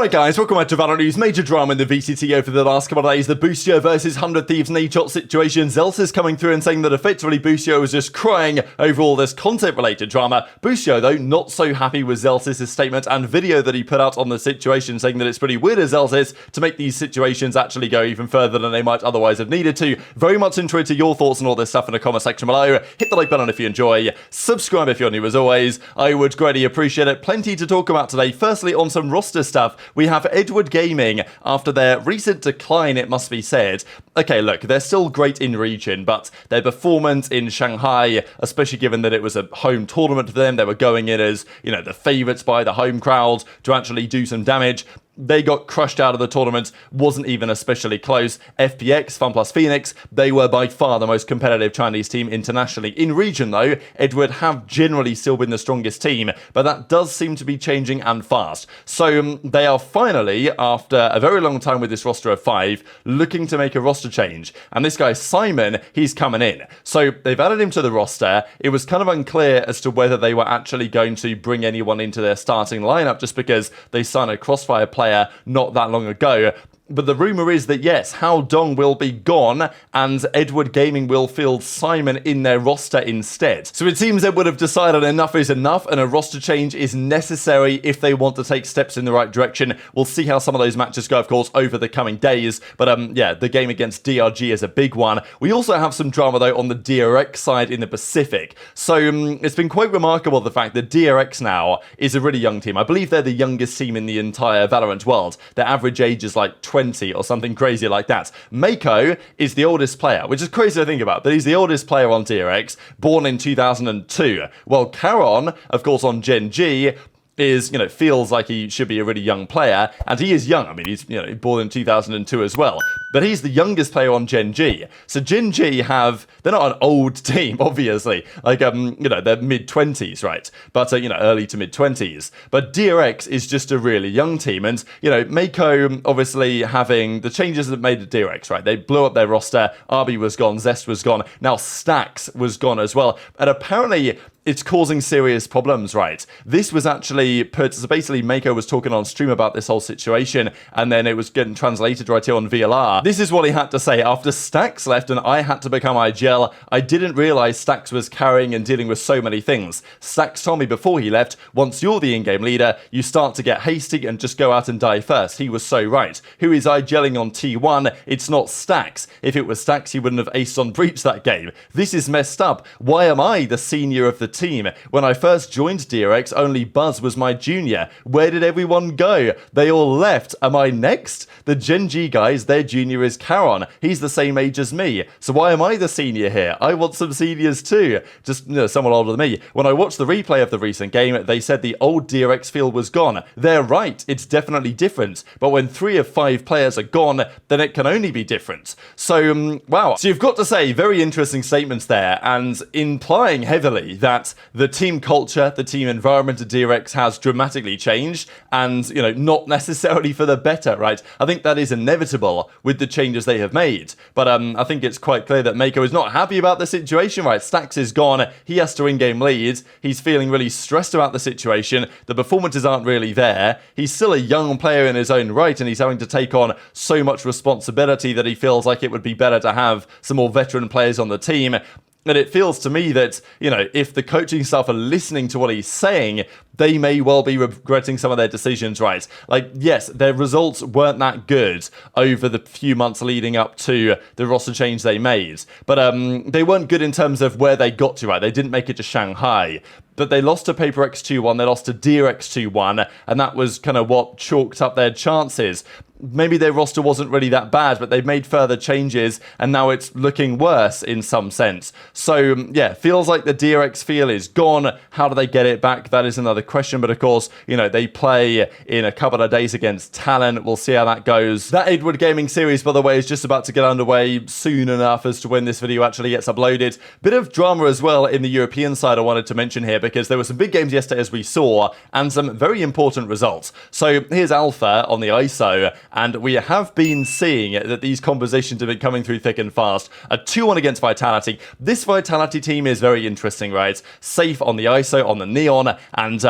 Alright guys, welcome back to VALORANT News. Major drama in the VCT over the last couple of days. The Boostio versus 100 Thieves nade shot situation. Zellsis coming through and saying that effectively Boostio was just crying over all this content related drama. Boostio though, not so happy with Zellsis' statement and video that he put out on the situation, saying that it's pretty weird as Zellsis to make these situations actually go even further than they might otherwise have needed to. Very much interested your thoughts on all this stuff in the comment section below. Hit the like button if you enjoy. Subscribe if you're new as always. I would greatly appreciate it. Plenty to talk about today. Firstly, on some roster stuff, we have Edward Gaming after their recent decline, it must be said. Okay, look, they're still great in region, but their performance in Shanghai, especially given that it was a home tournament for them, they were going in as, you know, the favourites by the home crowd to actually do some damage. They got crushed out of the tournament, wasn't even especially close. FPX, Fun Plus Phoenix, they were by far the most competitive Chinese team internationally. In region though, Edward have generally still been the strongest team, but that does seem to be changing and fast. So they are finally, after a very long time with this roster of 5, looking to make a roster change. And this guy, Simon, he's coming in. So they've added him to the roster. It was kind of unclear as to whether they were actually going to bring anyone into their starting lineup just because they signed a Crossfire player not that long ago. But the rumour is that yes, Hao Dong will be gone and Edward Gaming will field Simon in their roster instead. So it seems Edward have decided enough is enough and a roster change is necessary if they want to take steps in the right direction. We'll see how some of those matches go, of course, over the coming days. But yeah, the game against DRG is a big one. We also have some drama though on the DRX side in the Pacific. So it's been quite remarkable the fact that DRX now is a really young team. I believe they're the youngest team in the entire Valorant world. Their average age is like 20 or something crazy like that. Mako is the oldest player, which is crazy to think about, but he's the oldest player on DRX, born in 2002. Well, Caron, of course, on Gen.G, is, you know, feels like he should be a really young player, and he is young. I mean, he's, you know, born in 2002 as well. But he's the youngest player on Gen.G. So Gen.G have, they're not an old team, obviously. Like, you know, they're mid-20s, right? But, you know, early to mid-20s. But DRX is just a really young team. And, you know, Mako obviously having the changes that made it DRX, right? They blew up their roster. Arby was gone. Zest was gone. Now Stacks was gone as well. And apparently it's causing serious problems, right? This was actually put, so basically Mako was talking on stream about this whole situation, and then it was getting translated right here on VLR. This is what he had to say. After Stacks left and I had to become IGL, I didn't realize Stacks was carrying and dealing with so many things. Stacks told me before he left, once you're the in-game leader, you start to get hasty and just go out and die first. He was so right. Who is IGLing on T1? It's not Stacks. If it was Stacks, he wouldn't have aced on Breach that game. This is messed up. Why am I the senior of the team? When I first joined DRX, only Buzz was my junior. Where did everyone go? They all left. Am I next? The Gen.G guys, their junior is Caron. He's the same age as me. So why am I the senior here? I want some seniors too. Just, you know, someone older than me. When I watched the replay of the recent game, they said the old DRX field was gone. They're right. It's definitely different. But when 3 of 5 players are gone, then it can only be different. So, wow. So you've got to say, very interesting statements there, and implying heavily that the team culture, the team environment at DRX has dramatically changed, and, you know, not necessarily for the better, right? I think that is inevitable with the changes they have made. But I think it's quite clear that Mako is not happy about the situation, right? Stacks is gone. He has to in-game lead. He's feeling really stressed about the situation. The performances aren't really there. He's still a young player in his own right, and he's having to take on so much responsibility that he feels like it would be better to have some more veteran players on the team. And it feels to me that, you know, if the coaching staff are listening to what he's saying, they may well be regretting some of their decisions, right? Like, yes, their results weren't that good over the few months leading up to the roster change they made. But they weren't good in terms of where they got to, right? They didn't make it to Shanghai. But they lost to Paper X 2-1, they lost to DRX 2-1, and that was kind of what chalked up their chances. Maybe their roster wasn't really that bad, but they've made further changes, and now it's looking worse in some sense. So, yeah, feels like the DRX feel is gone. How do they get it back? That is another question, but of course, you know, they play in a couple of days against Talent. We'll see how that goes. That Edward Gaming series, by the way, is just about to get underway soon enough as to when this video actually gets uploaded. Bit of drama as well in the European side I wanted to mention here, because there were some big games yesterday, as we saw, and some very important results. So here's Alpha on the ISO, and we have been seeing that these compositions have been coming through thick and fast. A 2-1 against Vitality. This Vitality team is very interesting, right? Safe on the ISO, on the Neon, and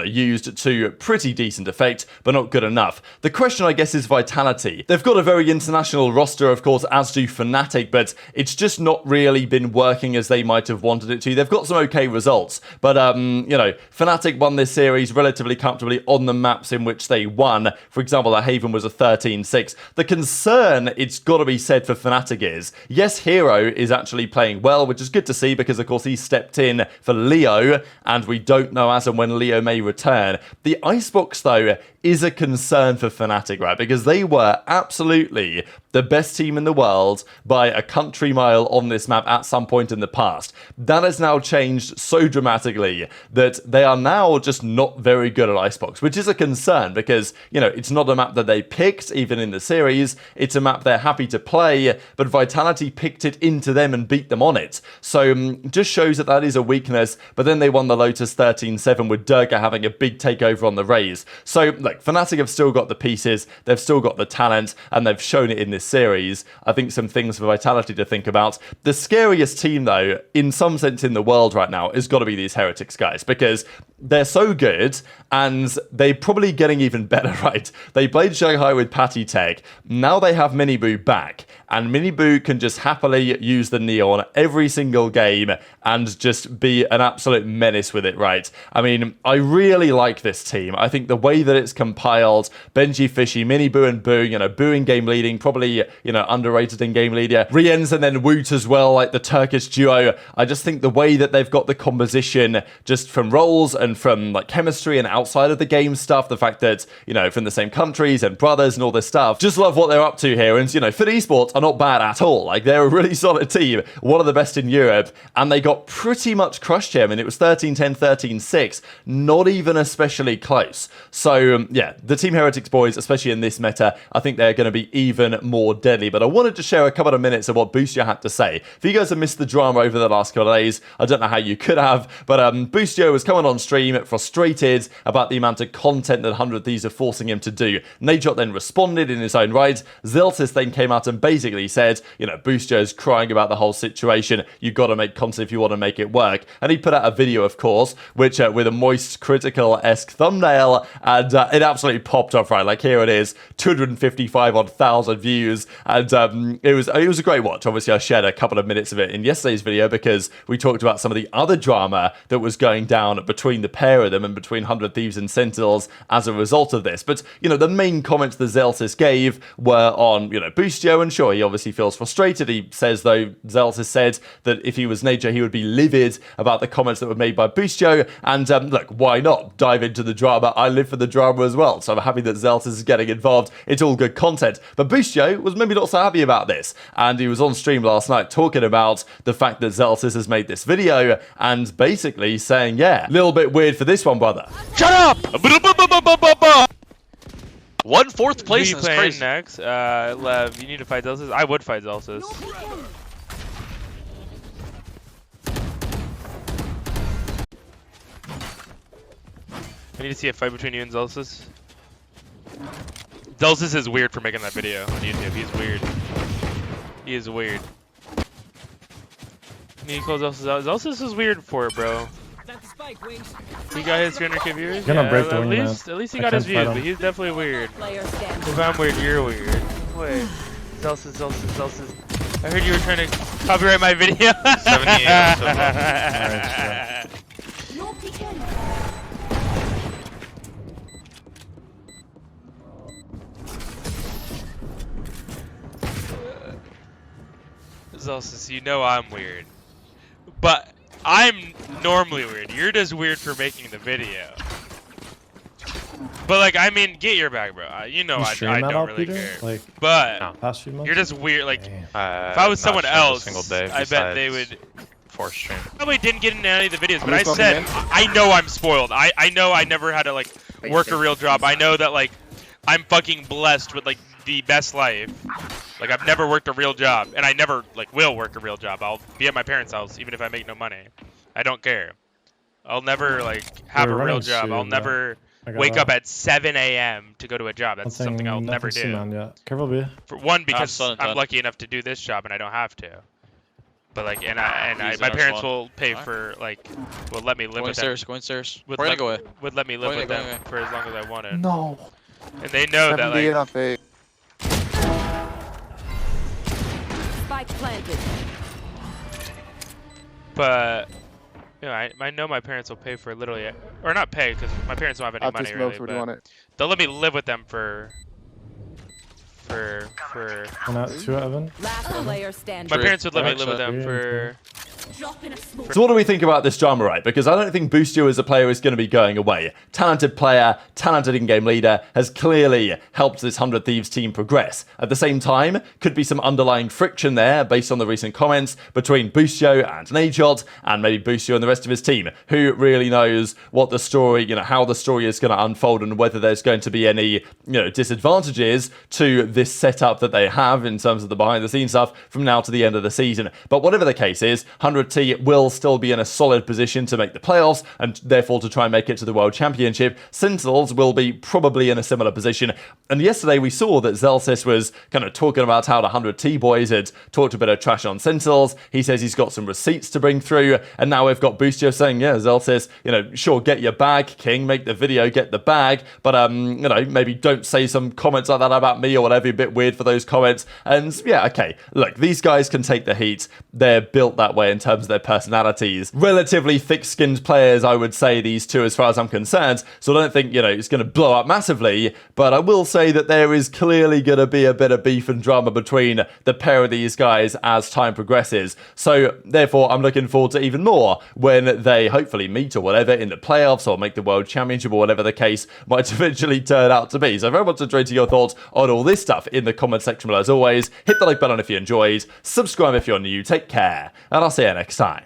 used to pretty decent effect, but not good enough. The question, I guess, is Vitality. They've got a very international roster, of course, as do Fnatic, but it's just not really been working as they might have wanted it to. They've got some okay results, but Fnatic won this series relatively comfortably on the maps in which they won. For example, the Haven was a 13-6. The concern, it's got to be said for Fnatic is, yes, Hero is actually playing well, which is good to see because, of course, he stepped in for Leo, and we don't know as and when Leo may return. The Icebox, though, is a concern for Fnatic, right? Because they were absolutely the best team in the world by a country mile on this map at some point in the past. That has now changed so dramatically that they are now just not very good at Icebox, which is a concern because, it's not a map that they picked, even in the series. It's a map they're happy to play, but Vitality picked it into them and beat them on it. So just shows that that is a weakness, but then they won the Lotus 13-7 with Durga having a big takeover on the Raze. So, Fnatic have still got the pieces, they've still got the talent, and they've shown it in this series. I think some things for Vitality to think about. The scariest team, though, in some sense in the world right now, has got to be these Heretics guys, because they're so good, and they're probably getting even better, right? They played Shanghai with Patty Tech, now they have Miniboo back, and Miniboo can just happily use the Neon every single game and just be an absolute menace with it, right? I mean, I really like this team. I think the way that it's compiled, Benji, Fishy, Miniboo and Boo, Boo in game leading, probably, underrated in game leader. Rienz and then Woot as well, like the Turkish duo. I just think the way that they've got the composition just from roles and from chemistry and outside of the game stuff, the fact that, from the same countries and brothers and all this stuff, just love what they're up to here. And, Fit Esports are not bad at all. They're a really solid team, one of the best in Europe, and they got pretty much crushed here. I mean, it was 13-10, 13-6, not even especially close. So, yeah, the Team Heretics boys, especially in this meta, I think they're going to be even more deadly. But I wanted to share a couple of minutes of what Boostio had to say. If you guys have missed the drama over the last couple of days, I don't know how you could have, but Boostio was coming on stream frustrated about the amount of content that 100 Thieves are forcing him to do. Nadeshot then responded in his own right. Zellsis then came out and basically said, Boostio's crying about the whole situation. You've got to make content if you want to make it work. And he put out a video, of course, which with a moist, critical-esque thumbnail, and it absolutely popped off, right? Here it is, 255,000 views, and it was a great watch. Obviously, I shared a couple of minutes of it in yesterday's video because we talked about some of the other drama that was going down between the pair of them and between 100 Thieves and Sentinels as a result of this. But, the main comments the Zellsis gave were on, Boostio, and sure, he obviously feels frustrated. He says, though, Zellsis said that if he was Nature, he would be livid about the comments that were made by Boostio, and look, why not dive into the drama? I live for the drama as well, so I'm happy that Zellsis is getting involved. It's all good content. But Boostio was maybe not so happy about this, and he was on stream last night talking about the fact that Zellsis has made this video, and basically saying, yeah, a little bit weird for this one, brother. Shut up! 1/4 place is crazy. Next, Lev, you need to fight Zellsis. I would fight Zellsis. I need to see a fight between you and Zellsis. Zellsis is weird for making that video on YouTube. He's weird. He is weird. You need to close Zellsis out. Zellsis is weird for it, bro. He got his 300k viewers. Gonna break the wing, at least he got his views, but he's definitely weird. If I'm weird, you're weird. Wait, Zellsis. I heard you were trying to copyright my video. 78. Zellsis, you know I'm weird, but I'm normally weird. You're just weird for making the video. But I mean, get your bag, bro. I don't really care. But past few months? You're just weird. If I was someone else, I bet they would. Force stream. Probably didn't get into any of the videos, but I said I know I'm spoiled. I know I never had to work a real job. I know that I'm fucking blessed with the best life. I've never worked a real job, and I never will work a real job. I'll be at my parents' house even if I make no money. I don't care. I'll never have a real job. I'll never wake up at 7 a.m. to go to a job. That's something I'll never do. Man, yeah. Careful, B. For one, because done. I'm lucky enough to do this job and I don't have to. But like, my parents will pay for like, will let me live with them. Going stairs. Would We're let, gonna go away. would let me live with them Going away. for as long as I wanted. No. And they know that 78 like, off A. Spike planted. but you know, I know my parents will pay for literally, or not pay because my parents don't have any Out to money smokes, really, where do you want but it? they'll let me live with them for. One out, 2 out, Evan. Last player standing. My parents would let me Backside. live with them for. So what do we think about this drama, right? Because I don't think Boostio as a player is going to be going away. Talented player, talented in-game leader, has clearly helped this 100 Thieves team progress. At the same time, could be some underlying friction there based on the recent comments between Boostio and Nadeshot, and maybe Boostio and the rest of his team. Who really knows what the story, how the story is going to unfold and whether there's going to be any, disadvantages to this setup that they have in terms of the behind-the-scenes stuff from now to the end of the season. But whatever the case is, 100T will still be in a solid position to make the playoffs and therefore to try and make it to the World Championship. Sentinels will be probably in a similar position. And yesterday we saw that Zellsis was kind of talking about how the 100T boys had talked a bit of trash on Sentinels. He says he's got some receipts to bring through. And now we've got Boostio saying, yeah, Zellsis, sure, get your bag, King, make the video, get the bag. But, maybe don't say some comments like that about me or whatever. A bit weird for those comments. And yeah, okay, look, these guys can take the heat. They're built that way in terms of their personalities. Relatively thick-skinned players, I would say, these two, as far as I'm concerned. So I don't think, it's going to blow up massively. But I will say that there is clearly going to be a bit of beef and drama between the pair of these guys as time progresses. So therefore, I'm looking forward to even more when they hopefully meet or whatever in the playoffs or make the World Championship or whatever the case might eventually turn out to be. So very much enjoyed your thoughts on all this stuff in the comment section below. As always, hit the like button if you enjoyed, subscribe if you're new, take care, and I'll see you next time.